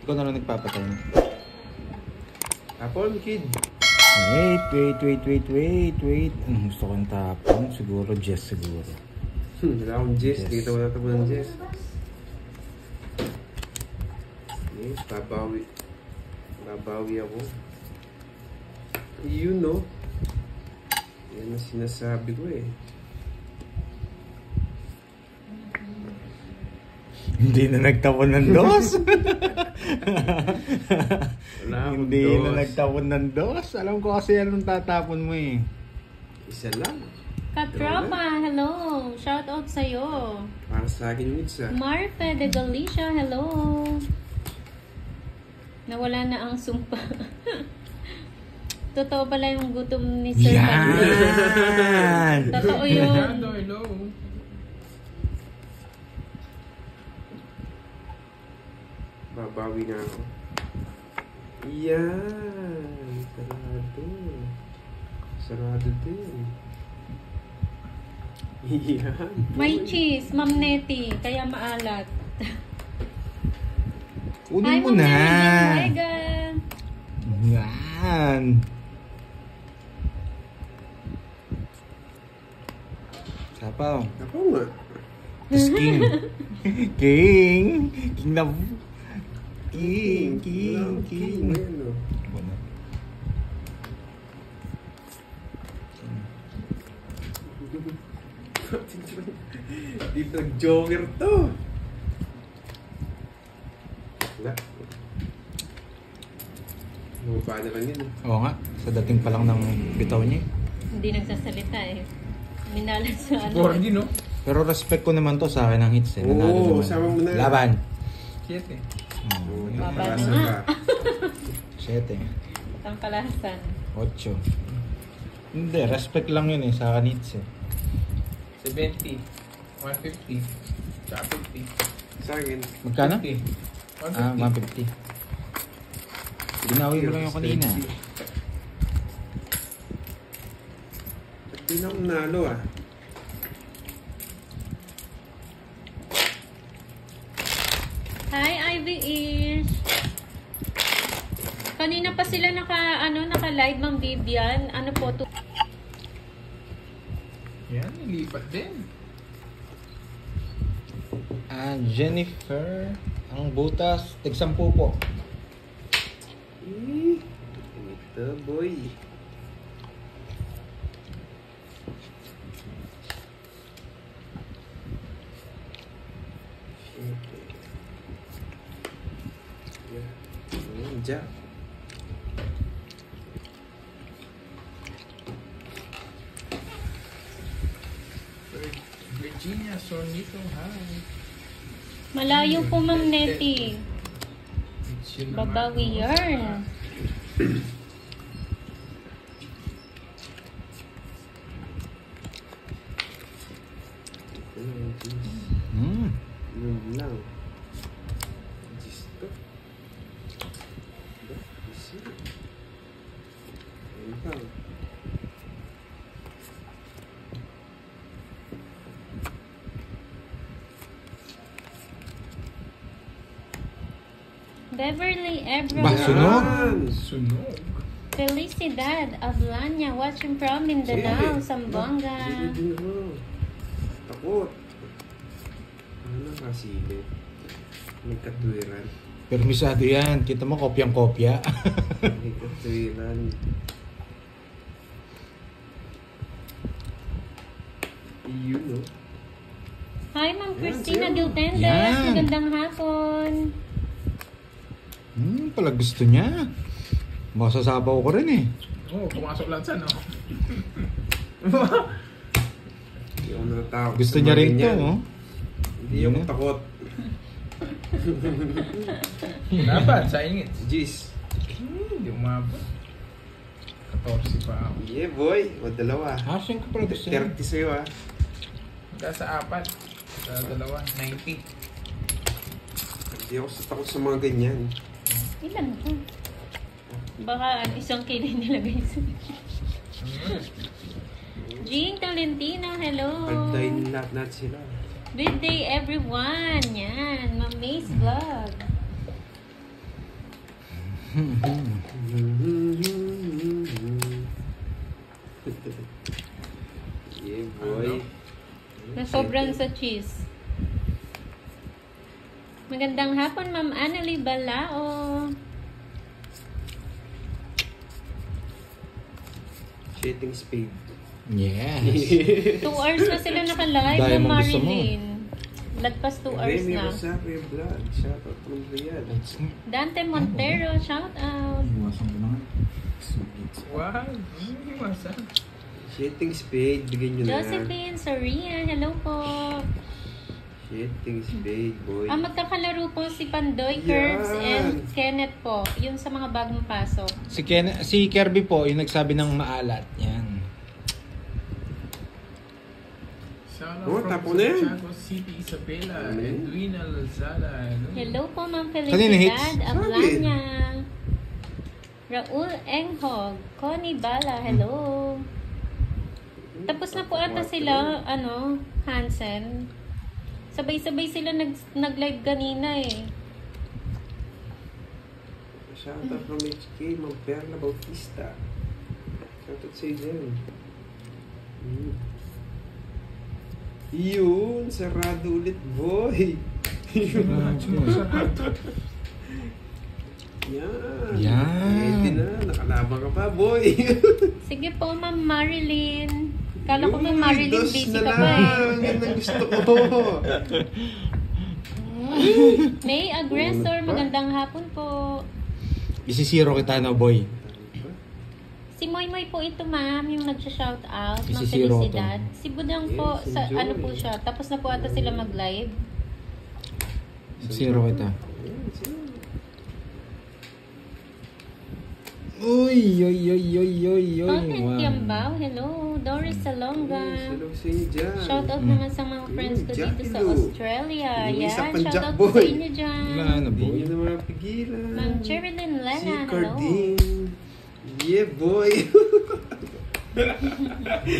Ikaw na lang nagpapatay. Tapon, kid. Wait. Gusto kong tapon. Siguro Jess siguro. Wala akong Jess. Dito wala tapon ng Jess. Eh, babawi ako. You know. Yan ang sinasabi ko eh. Hindi na nagtapon ng dos. Hindi dos. na nagtapon ng dos. Alam ko kasi anong tatapon mo eh. Isa lang. Katropa, hello. Shout out sa'yo. Para sa akin yung isa. Marfe de Galicia, hello. Nawala na ang sumpa. Totoo pala yung gutom ni Sir Pansin. Yan! Totoo yun. Hello. Babawi nga ako. Yan. Sarado. Sarado din. Yan. May cheese, Ma'am Nettie. Kaya maalat. Kunin mo Ma'am na. Nettie. Hi, Yan. Sapaw. Ako nga. Tapos King. King na. King. Ayan o. Dito nag-joker to. Wala. Bumaba na lang yun. Oo nga. Sa dating pa lang ng bitaw niya. Hindi nagsasalita eh. Minalat sa ano. Gordy, no? Pero respect ko naman to sa akin ng hits eh. Oo, Nanalo naman. sama mo na. Laban. 7. Oo, Baba na nakakasa nga. ka. 7. Ang kalahasan. 8. Hindi, respect lang yun eh sa akin hits eh. 70. 150. Tsaka 50. Sa akin. Magkano? 50. 150. Ah, 150. Ginawi mo lang yung kanina. Ba't di na ako nalo ah? Hi, Ivy Ish. Kanina pa sila naka-live, Ma'am Vivian. Ano po to? Yan, nilipat din. Ah, Jennifer. Ang butas, tig-10 po. Ito boy. Okay. Yeah. Ayan, Jack. Virginia, Sonito, hi. Malayo po, Ma'am Nettie. It's yun Babawi naman. yarn. Yun lang. Gisto. Isi. Ayun lang. Beverly Bah, Ebro. sunog? Sunog. Felicidad Ablanya. Watching from Mindanao, Zamboanga. Hindi mo. Takot. Ano kasili? May katwiran. Permisado yan. Kita mo, kopyang-kopya. May katwiran. Yun, no? Hi, Ma'am sa'yo. Christina Giltendes. Yan. Magandang hapon. Pala gusto niya. Masasabaw ko rin eh. Oh, pumasok lang sa, no? Hindi ako natatakot. Gusto sa niya mga rin to, ganyan. oh. Hindi ako Yun. takot. Dapat, sa ingit. Jeez. Hindi umabot. 14 pa ako. Yeah, boy. O, dalawa. Asan ka pala gusto niya? 30 sa'yo, ah. Hanggang sa 4. Sa 2, 90. Hindi ako takot sa mga ganyan. Ilan to? Baka isang kilo nilagay sa... Jean Tolentino, hello. Pagdayin lahat sila. Good day everyone. Yan, Ma'am May's Vlog. Yeah, boy. Nasobran sa cheese. Magandang hapon, Ma'am Annalie Balao. Shitting spade. Yes. 2 hours na sila nakalive, Dahil Ma'am mo gusto mo. Marilyn. Lagpas 2 hours Remy na. Rosario Vlog. Shoutout from Riyadh. Dante Montero, shout out. Iwasan ko na nga. Wow. Masa. Shitting spade. Bigyan nyo na. Josephine Soria, hello po. Shitting spade, boy. Magkakalaro po si Pandoy, Yan. Curbs, and Kenneth po. Yung sa mga bagong pasok. Si Kirby po, yung nagsabi ng maalat. Yan. Shoutout Oh, from tapo na yan. Santiago City, Isabela. Ano yun? Edwina Lazada. Hello po, Ma'am Kanina Felicidad hits? Ablanya. Raul Enghog, Connie Bala, hello. Tapos na po ata sila, Hansen. Sabay-sabay sila nag-live kanina eh. Shoutout from HK, Ma'am Perla Bautista. Shoutout sa iyo. Yun, sarado ulit, boy. Yan. Yan. Pwede na, nakalabang ka pa, boy. Sige po, Ma'am Marilyn. Kala ko, Uy, Ma'am Marilyn, dos busy na ka pa eh. lang. Yan ang gusto ko. May Aggressor, magandang hapon po. Isisiro kita na, boy. Si Moy Moy po ito, ma'am, yung nagsha-shout out. Ma'am Isisiro ko to. Felicidad. Si Budang po, Yes, sa enjoy. ano po siya. Tapos na po ata sila mag-live. Isisiro kita. Yan, sige. Uy, uy, uy, uy, uy, uy. Content Wow. Yambaw, hello. Doris Salonga. Hello sa inyo dyan. Shout out naman sa mga friends ko dito Jackie sa Lou. Australia. Yung isa Yan, pang shout Jack out po sa boy. inyo dyan. Wala na, Hindi boy. nyo na mapigilan. Ma'am Cherilyn Si Lena, hello. Cardine. Yeah, boy.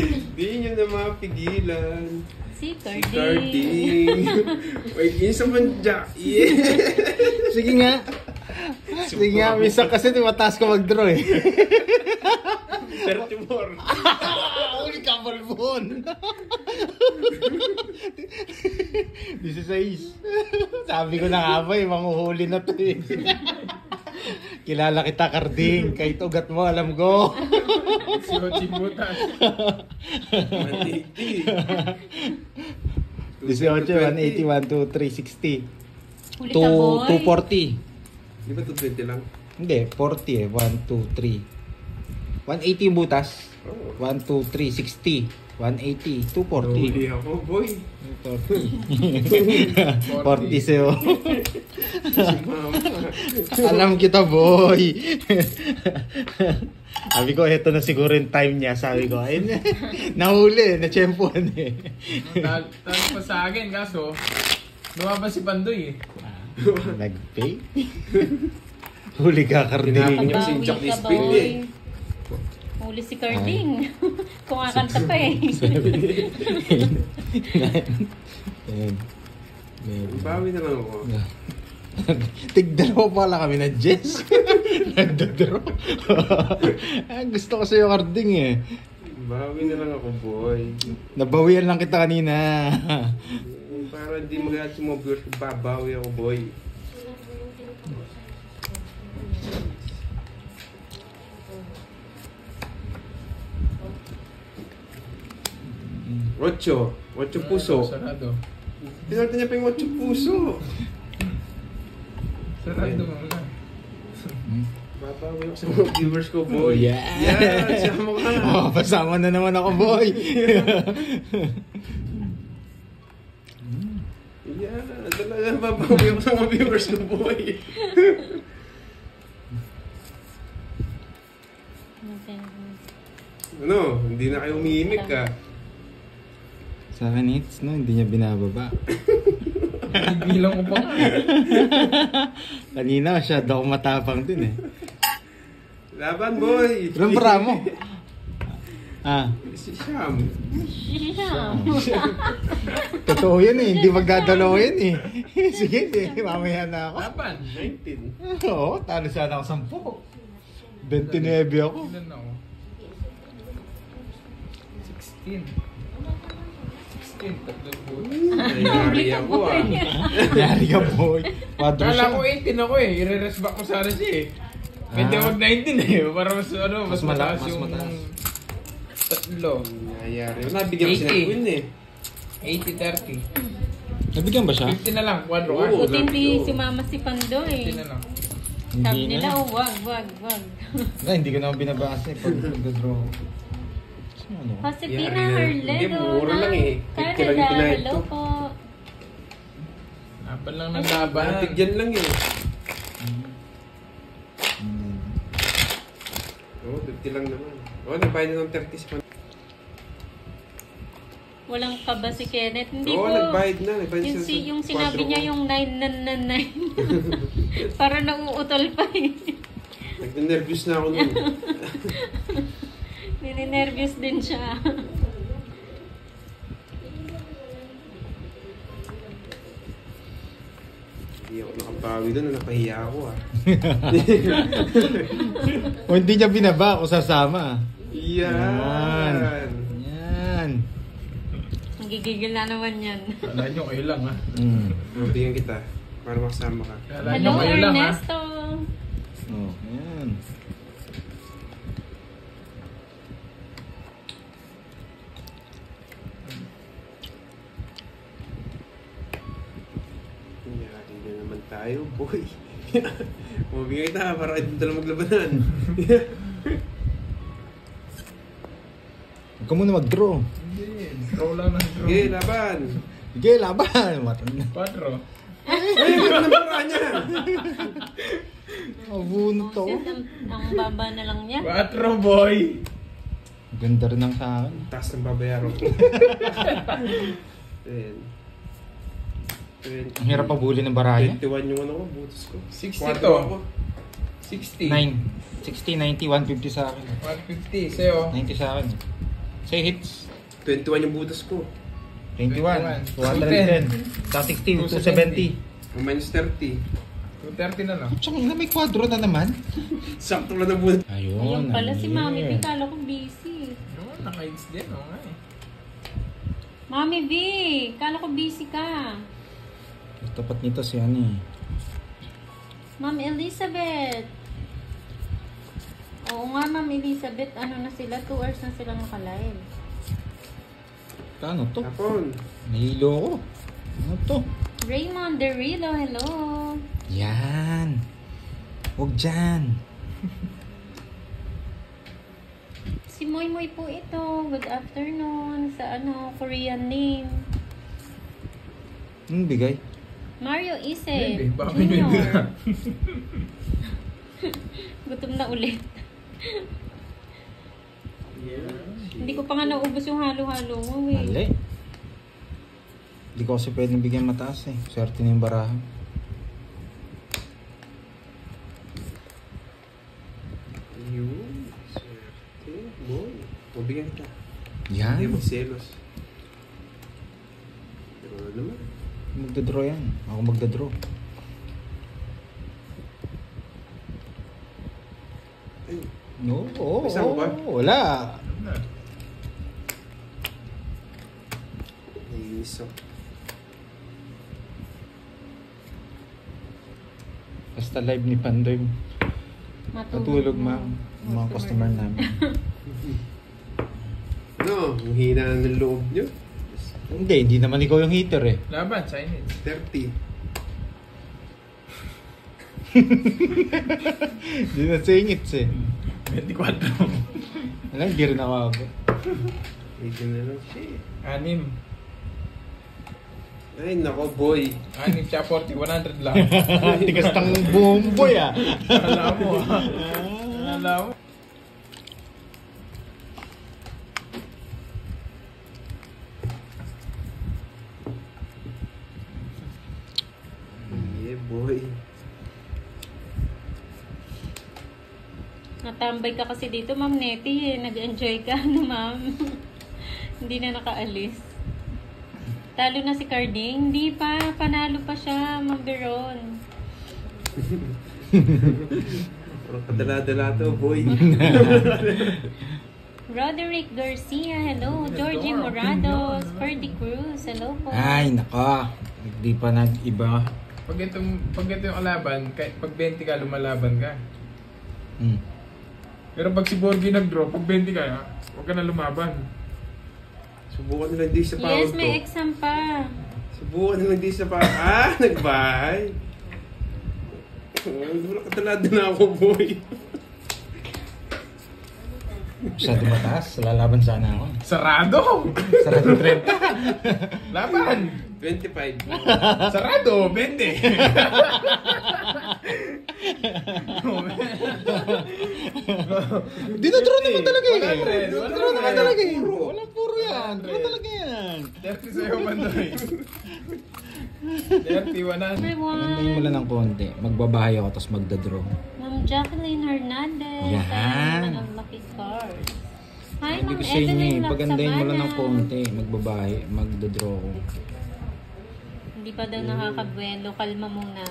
Hindi nyo na mapigilan. Si Si Carding. Cardine. Wait, yun sa Jack. Yeah. Sige nga. Sige nga, minsan kasi mataas ko mag-draw eh. 34. Uli ka, Balbon. 16. Sabi ko na nga ba, manguhuli na to eh. Kilala kita, Carding. Kahit ugat mo, alam ko. Si Ochi Butas. 180. 18, 180, 1, 2, 3, 60. Huli ka, boy. 240. Di ba 220 lang? Hindi, 40 eh. 1, 2, 3. 180 yung butas. Oo. 1, 2, 3, 60. 180, 240. Huli ako, boy. 40. 40 sa'yo. Si mama. Alam kita, boy. Sabi ko, eto na siguro yung time niya. Sabi ko, ayun, nahuli, na-tsempuan eh. Talo pa sa akin, kaso lumabas si Pandoy eh. Nag-pay? Huli ka, Hinapin Carding. niya si Bawi Jack ka, Lispin boy. eh. Huli si Carding. Kumakanta pa eh. Bawi na lang ako. Tigdalawa pala kami na Jess. Nagdadraw. Gusto ko sa'yo, Carding eh. Bawi na lang ako, boy. Nabawian lang kita kanina. Para hindi magalit yung mga viewers ko, babawi ako, boy. Ocho. Ocho puso. Sarado. Pinarta niya pa yung ocho puso. Sarado mo na. Babawi ako sa mga viewers ko, boy. Yeah. Yeah, siya mo ka. Oh, pasama na naman ako, boy. Yeah, talaga babawi ako sa mga viewers ko, boy. Ano, hindi na kayo umimik ka. Sa akin, it's no, hindi niya binababa. Bilang ko pa nga. Kanina, masyado akong matapang din eh. Laban, boy. Ilang para mo? Ah, Si Sham. Siya. totoo yan eh. Hindi magdadalaw yan eh. Sige, mamaya na ako. Laban. 19. Oo, talo sana ako 10. 29 ako. Ilan ako? 16. 16, tatlong boot. Nangyari ako ah. Yari ka boy. Padro Kala siya. ko 18 ako eh. I-rest back ko sana siya eh. Pwede Ah. wag 19 eh. Para mas ano, mas mataas Mas yung mataas. tatlo. Nangyari. Nabigyan ko si 80. Edwin eh. 80-30. Nabigyan ba siya? 50 na lang, quadro ka. Oo. Buti hindi sumama si Pando 50 eh. na lang. Sabi Hindi nila, na. oh, wag. Wala, hindi ko naman binabasa eh. Pag nag-draw. Ano? Josefina Yan. Harledo Hindi, mura lang eh. 50 lang Canada, yung pinahid hello ko. po. Laban lang ng laban. Bigyan lang eh. Hmm. Oo, 50 lang naman. Oo, nagbayad na ng 30 si Pan. Walang kaba si Kenneth. Hindi Oo, po. nagbayad na. Nagbayad Yung, siya sa yung sinabi kwadro niya ko. yung 9 para nauutol pa eh. Nag-nervous na ako nun. Nininervyos din siya. Hindi ako nakabawi doon. Napahiya ako ah. O hindi niya binaba ako sasama. Yan. Yan. Gigigil na naman yan. Kala nyo kayo lang ha. Mm. Mabigyan kita. Para makasama ka. Kala nyo Hello, kayo lang ha. Ernesto. Oh, yan. Nangyari na naman tayo, boy. Mabigyan kita para ito talang maglabanan. Huwag ka muna mag-draw. Hindi, draw lang ng draw. Sige, laban. Sige, laban. Matanda. Quadro. Ay, ang ganda ng paraan niya. Mabunot to. Shit, ang baba na lang niya. Quadro boy. Ganda rin ang sa akin. Taas ng babayaran ko. Ayan. Ang hirap pabuli ng baraya. 21 yung ano ko, butos ko. 60 Quadro to. ako. 60. 9. 60, 90, 150 sa akin. 150 sa'yo. 90 sa akin. Say hits. 21 yung butos ko. 21. 210. 210. Sa 60, 270. Ang minus 30. 230 na lang. Tsaka na may kwadro na naman. Sakto lang na butos. Ayun pala si Mami B. ayun. Kala ko busy. Naman, naka-hits din. Oo nga eh. Mami B. Kala ko busy ka. Tapat nito si ano eh. Ma'am Elizabeth. Oo nga, Ma'am Elizabeth. Ano na sila? 2 hours na sila nakalive. Ano to? Tapon. Nahilo ko. Ano to? Raymond Derilo, hello. Yan. Huwag dyan. Si Moy Moy po ito. Good afternoon. Sa Korean name. Bigay. Mario Ise. Hindi, baka may Junior. bibira. Gutom na ulit. Hindi ko pa nga naubos yung halo-halo mo eh. Mali. Hindi ko kasi pwedeng bigyan mataas eh. Swerte na yung barahan. Yun. Swerte. Boy. Mabigyan kita. Yan. Hindi magselos. Pero ano naman. Magdadraw yan. Ako magdadraw. Ay, No, oo. May sama ba? Wala. naiinis ako. Basta live ni Pandoy. Matulog ma'am. Yung mga customer namin. Ano? Ang hina ng loob nyo? Hindi naman ikaw yung heater eh. Laban, Chinese. 30. Hindi na singits eh. 24. Wala, hindi rin ako ako. Medyo na lang siya eh. 6. Ay, nako boy. 6 siya 40, 100 lang. Tigas ng bumboy ah. Alam mo ah. Alam mo. Yeah, boy. Natambay ka kasi dito, Ma'am Nettie. Nag-enjoy ka, ano, Ma'am? Hindi na nakaalis. Talo na si Carding. Hindi pa. Panalo pa siya, Ma'am Beron. Kadala-dala to, boy. Roderick Garcia, hello. Georgie Morados. Ferdy Cruz, hello po. Ay, nako. Hindi pa nag-iba. Pag ito yung kalaban, kahit pag 20 ka, lumalaban ka. Hmm. Pero pag si Borgie nag-draw, pag 20 ka, huwag ka na lumaban. Subukan nila di sa power Yes, to. may exam pa. Subukan nila di sa power. Nagbahay. Wala kadala-dala ako, boy. Masyado mataas. Lalaban sana ako. Sarado! Sarado 30. Laban! 25. Sarado! 20! Dinadraw naman talaga eh. Wala, Dinadraw wala. naman talaga eh. Walang puro yan. Draw talaga yan. 30 sa'yo, Pandoy. 30, 100. Everyone. Pagandahin mo lang ng konti. Magbabahay ako tapos magdadraw. Ma'am Jacqueline Hernandez. Yan. Ay, ang lucky card. Hi, Sabi Ma'am ko sa inyo eh. Evelyn Pagandahin mo lang ng Lapsabana. konti. Magbabahay. Magdadraw ko. Hindi pa daw nakakabuelo. Kalma muna.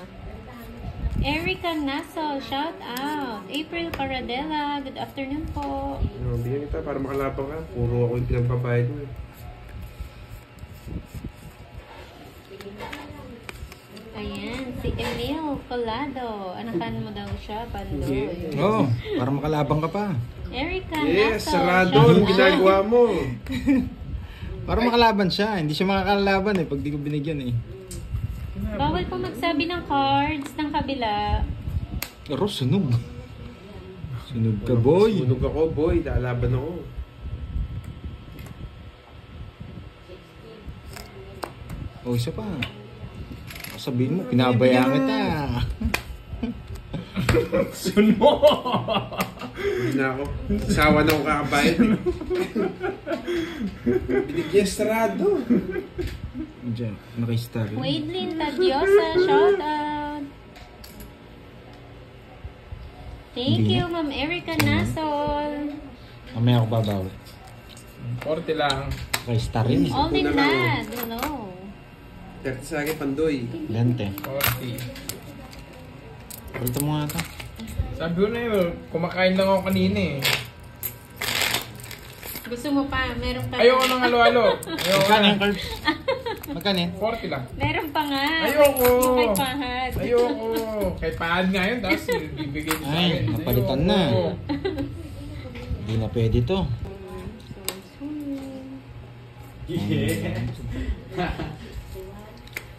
Erica Naso, shout out. April Paradela, good afternoon po. Bigyan kita para makalapang ka. Puro ako yung pinagbabayad mo. Ayan, si Emil Colado. Anakan mo daw siya, Pandoy. Oo. Para makalabang ka pa. Erica Yes, Naso, sarado shout yung out. ginagawa mo. Para makalaban siya. Hindi siya makakalaban eh. Pag di ko binigyan eh. Bawal po magsabi ng cards ng kabila. Pero sunog. Sunog ka boy. Sunog ako, boy. Lalaban ako. O isa pa. Sabihin mo, pinabayaan kita. Suno! Hindi na ako. Sawa na ako kakabayad. Binigyan sarado. Diyan, naka-star. Wadelin Tadiosa, shout out. Thank Hindi you, Ma'am Erica Nasol. Mamaya ako babawi. 40 lang. Naka-star rin. All in Una lang. lad, hello. 30 sa akin, Pandoy. Lente. 40. Palito mo nga ito. Sabi ko na yun, kumakain lang ako kanina eh. Gusto mo pa, meron pa. Ayoko ng halo-halo. Ayoko Magkano na. yung cards? Magkano yan? 40 lang. Meron pa nga. Ayoko. Makay pahad. Ayoko. Kay pahad nga yun, tapos bibigay niyo sa Ay, akin. napalitan Ayoko. na. Hindi na pwede to.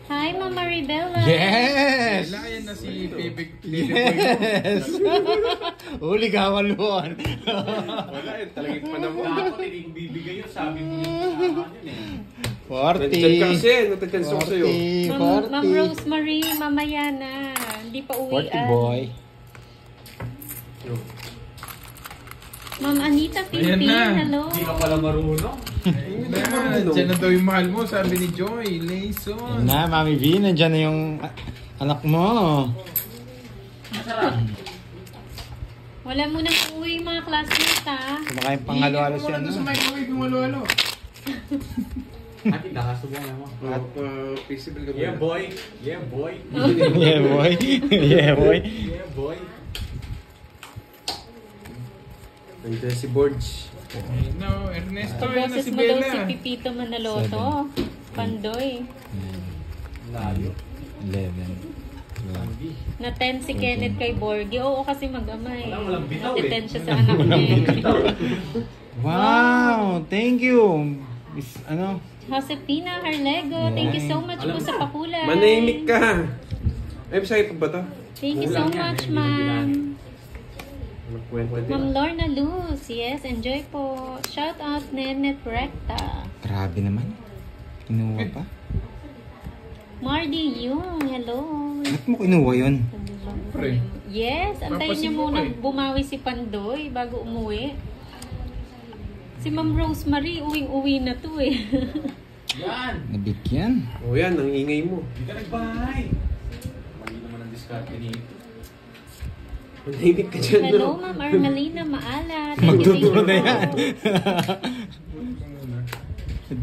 Hi, Ma'am Maribela. Yes! Kailangan na si Bibig Yes! Uli ka, waluan. Wala yun. Talagang panahon. Dapat hindi ko bibigay yun, sabi mo yun sa akin eh. 20 ka 40. kasi. Natagkansa ko sa'yo. 40. Ma'am Rosemary, mamaya na. Hindi pa 40 uwian. boy. Ma'am Anita Ayan Pimpin, na. hello. Hindi ka pala marunong. Diyan na daw yung mahal mo, sabi ni Joy. Yan Layson. na, Mami V. Nandiyan na yung anak mo. Wala mo nang uuwi yung mga classmates, ha? Kumakain pang halo-halo siya. Sa No? microwave yung halo-halo. At nakasubukan naman. Feasible ka ba? Yeah boy. Yeah boy. Yeah, boy. Yeah, boy. Yeah boy. Nandiyan si Borge. No, Ernesto, yan na Boses si mo daw si Bella. Pipito Manaloto. Pandoy. Layo. 11. Na 10 si Kenneth kay Borgie. Oo, kasi mag-ama eh. Walang bitaw eh. Na 10 siya sa anak niya. Wow! Thank you! Miss, ano? Josefina Harlego, thank you so much po sa pakulay. Manahimik ka. Ay, masakit pa ba ito? Thank you so much, ma'am. Magkwento Ma'am din. Lorna Luz, yes, enjoy po. Shout out Nenet Recta. Grabe naman. Kinuha pa? Mardy Yung, hello. Ba't mo kinuha yun? Pre. Yes, antayin niyo Papasin mo muna eh. bumawi si Pandoy bago umuwi. Si Ma'am Rosemary, uwing-uwi na to eh. Yan. Nabigyan. O yan, ang ingay mo. Hindi ka nagbahay. Mali naman ang discard nito. Manahimik ka dyan, Hello, no? Ma'am Armelina Maala. Magduduro na yan.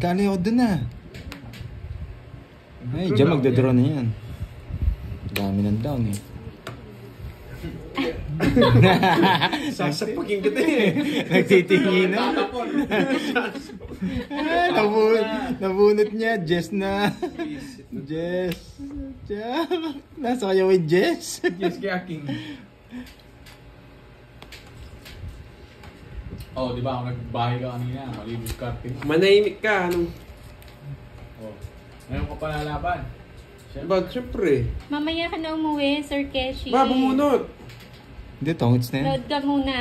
Dali ako dun na. Ay, dyan magduduro na yan. Dami ng down eh. Sasapagin kita eh. Nagtitingin na. Nabunot niya. Jess na. Jess. Nasa kayo with Jess. Yes, kaya King. Oh, di ba ako nagbahay ka kanina? Malinis karting. Manahimik ka, anong... Oh. Ngayon ka pa lalaban. Ba't syempre? Mamaya ka na umuwi, Sir Keshi. Ba, bumunot! Hindi, tongits na yan. Load ka muna.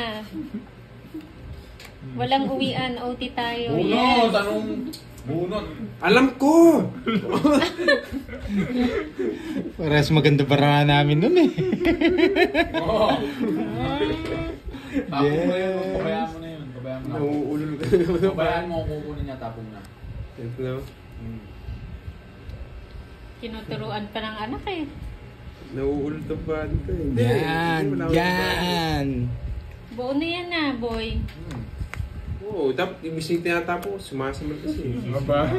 Walang uwian, OT tayo. Bunot! Anong bunot? Alam ko! Parehas maganda para namin nun eh. Oo. Tapong na yun. Pabayaan mo na yun. Pabayaan mo na. Nauulol ka naman. Pabayaan mo kung kukunin niya. Tapong na. Ito na. Tinuturuan pa ng anak eh. Nauulol ka pa. Hindi. Yan. Wala akong Yan. Buo na yan na, boy. Oo, dapat ibig sabihin tinatapos. Sumasamad kasi. Aba.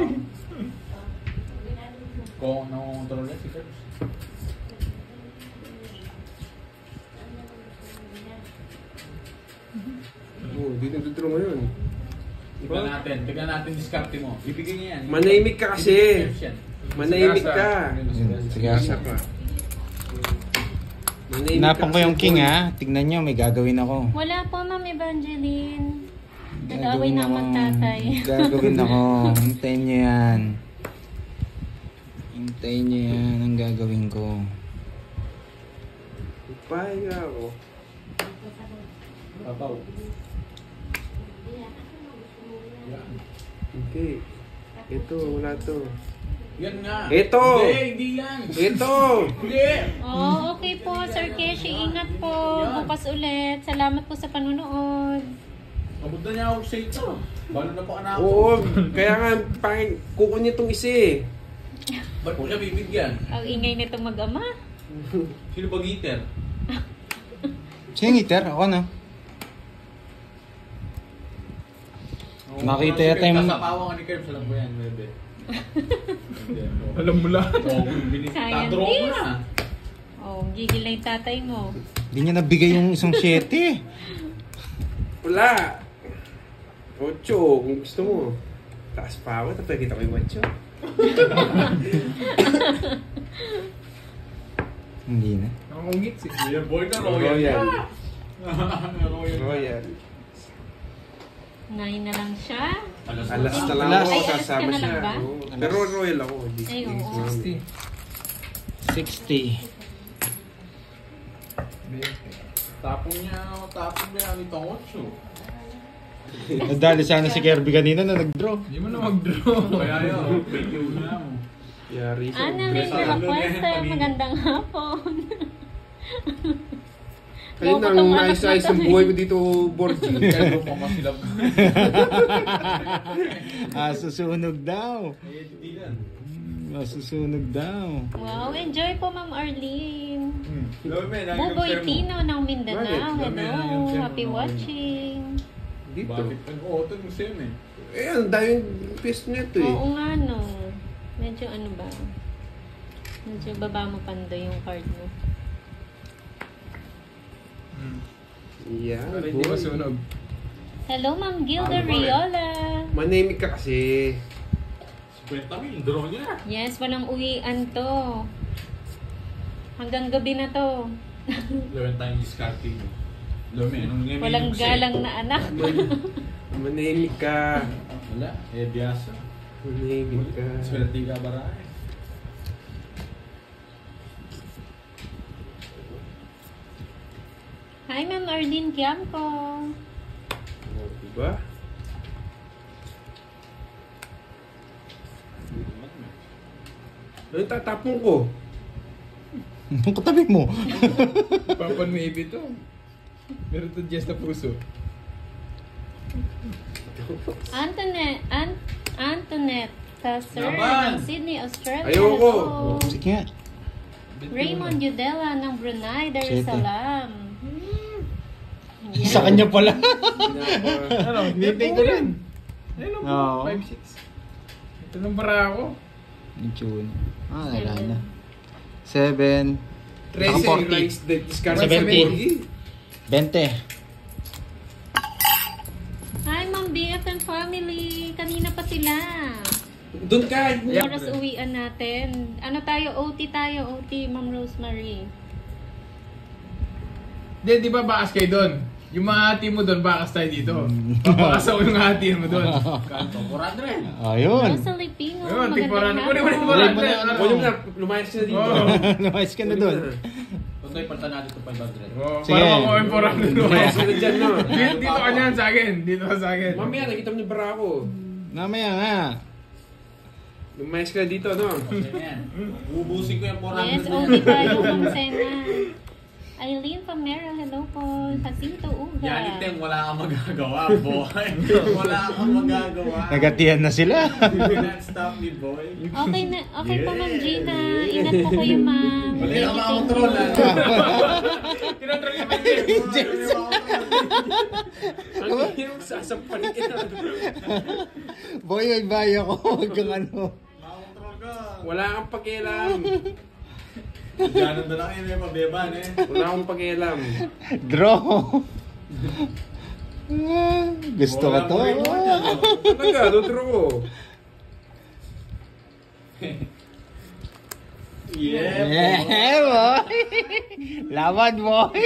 Kung nangongontrol na si Curbs. Oo, di nagdudro ngayon. Tignan natin diskarte mo. Ibigay niya yan. Manahimik ka kasi. Manahimik ka. Sige, Gasa ka. Manahimik Napan ko kasi, yung king boy. ha. Tignan nyo, may gagawin ako. Wala po, Ma'am Evangeline. Nag-away na ang ako. magtatay. Gagawin ako. Hintayin nyo yan. Hintayin nyo yan ang gagawin ko. Pahinga ako. Papaw. Okay. Ito, wala to. Yan nga. Ito! Hindi yan. Ito! Hindi! Oh, okay po, Sir Keshi. Ingat po. Bukas ulit. Salamat po sa panunood. Kabunda niya ako sa ito. Balo na po anak ko. Oo, kaya nga, kukunin itong isa eh. Ba't po siya bibigyan? Ang ingay nitong mag-ama. Sino ba giter? Sino ngiter? Ako na. Nakita yata yung- Kasapawa ka ni Curbs. Alam ko yan, bebe. Alam mo lahat. Oo, tatro ko na. Oh, gigil na yung tatay mo. Hindi niya nabigay yung isang 7. Wala! 8, kung gusto mo. Taas pa ako, tapos kita ko yung 8. Hindi na. Nakakungit si Kuya Boy na Royal. Royal. Royal. 9 na lang siya. Alas na lang Alas. ako, Ay, alas ka sasama na siya. lang ba? Oo. Pero Royal ako. Di, Ay, di- oo. 60. Tapong niya ito ang 8. Nadali sana si Kirby kanina na nag-draw. Hindi mo na mag-draw. Kaya yun, thank you na mo. Yari siya. Annalyn de la Puente, magandang hapon. Ayun Loko ang tong anak nais-ayos na to ng eh. buhay ko dito, Borgie. Kaya mo pa masilap. Susunog daw. Hindi yan. Susunog daw. Wow, enjoy po, Ma'am Arlene. Lome, Buboy Tino ng Mindanao. Bakit? Hello, happy watching. Dito. Bakit nag-auto yung same eh? Eh, ang daming piyes nito eh. Oo nga, no. Medyo ano ba? Medyo baba mo pando yung card mo. Yeah, Hindi boy. masunog. Hello, Ma'am Gilda Riola. Manahimik ka kasi. 50,000, draw niya. Yes, walang uwian to. Hanggang gabi na to. Lawin tayong discarding mo. Lome, anong ngayon? Walang galang na anak. Manahimik ka. Wala, eh biyasa. Manahimik ka. Swerte ka baray. Hi, Ma'am Arlene Quiamco. Oh, diba? Ano tatapon ko? Ang katabi mo. Papan maybe to. Meron to just na puso. Antoinette Sir Laban! ng Sydney, Australia. Ayoko. Hello. Sige nga. Raymond Udela ng Brunei, Dar es Siyete. Salaam. Sa kanya pala. Ano, Hinintay ko rin. Ayun lang Oo. po, 5-6. Ito ng bara ako. Yung tune. Wala na. 7. 13 40. rice discard 70. 20. Hi, Ma'am BFM family. Kanina pa sila. Doon ka. Yeah. Oras uwian natin. Ano tayo? OT tayo. OT, Ma'am Rosemary. Di ba bakas kayo doon? Yung mga hati mo doon, bakas tayo dito. Papakasaw yung hati mo doon. Kanto, 400. Ayun. Rosalie Pingo. Ayun, tigparan. magandang Kunin mo hapon. na Kunin mo na. Huwag na. Lumayas ka na dito. Oo. Lumayas ka na doon. Tuntoy, palta natin ito 500. Oh, Sige. para makuha yung 400 Lumayas ka na dyan, no? Dito ka niyan sa akin. Dito ka sa akin. Mamaya, nakita mo yung bara ko. Mamaya nga. Lumayas ka na dito, no? Okay na yan. Ubusin ko yung 400 Yes, na OT tayo. Ma'am Sena. Eileen Pamero, hello po. Jacinto Uga. Yan, Iteng, wala kang magagawa, boy. Wala kang magagawa. Nagatihan na sila. You cannot stop me, boy. Okay na, okay po Ma'am Gina. Ingat po kayo, Ma'am. Wala Thank you, kang thank makontrol, you. Tinatrol yung pwede. Ang hirap sasampalin ka. Boy, may bayo ko. Huwag kang ano. Makontrol ka. Wala kang pakialam. Diyan na lang kayo may pabeban, eh. Wala akong pakialam. Draw. Gusto ko to. Talaga, dutro ko. Yeah, Yeah, boy. Laban, boy.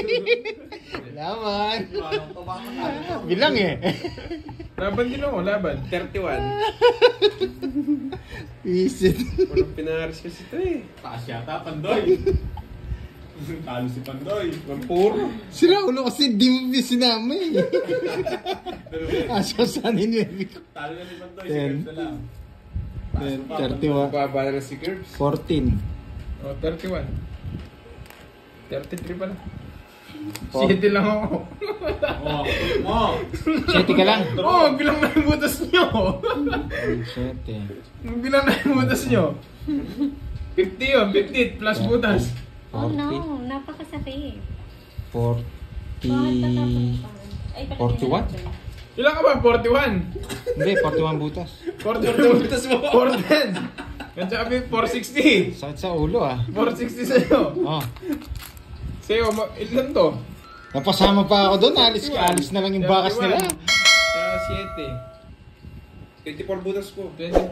Laban. Bilang eh. Laban din ako, laban. 31. Visit. Walang pinaharis kasi ito eh. Taas yata, Pandoy. Talo si Pandoy. Lampuro. Sila ulo kasi di mo sinama eh. Aso sanin yun. Talo na si Pandoy. 10. Sige, lang. 31. Baba na si Curbs. 14. Oh, 31. 33 pala. 7 lang ako. Oh. 7 ka lang. Oh, bilang na yung butas nyo. 7. Bilang na yung butas nyo. 50 yun, 50 plus butas. Oh 40. no, napakasakit. 40. Ay, 41? Ilan ka ba? 41? Hindi, 41 butas. 41 butas mo. 410. Yan sabi, 460. Sakit sa ulo ah. 460 sa'yo. Oh. Sa'yo, ilan to? Napasama pa ako doon. Alis na lang yung bakas nila. Kaya 7. 24 butas ko. 24.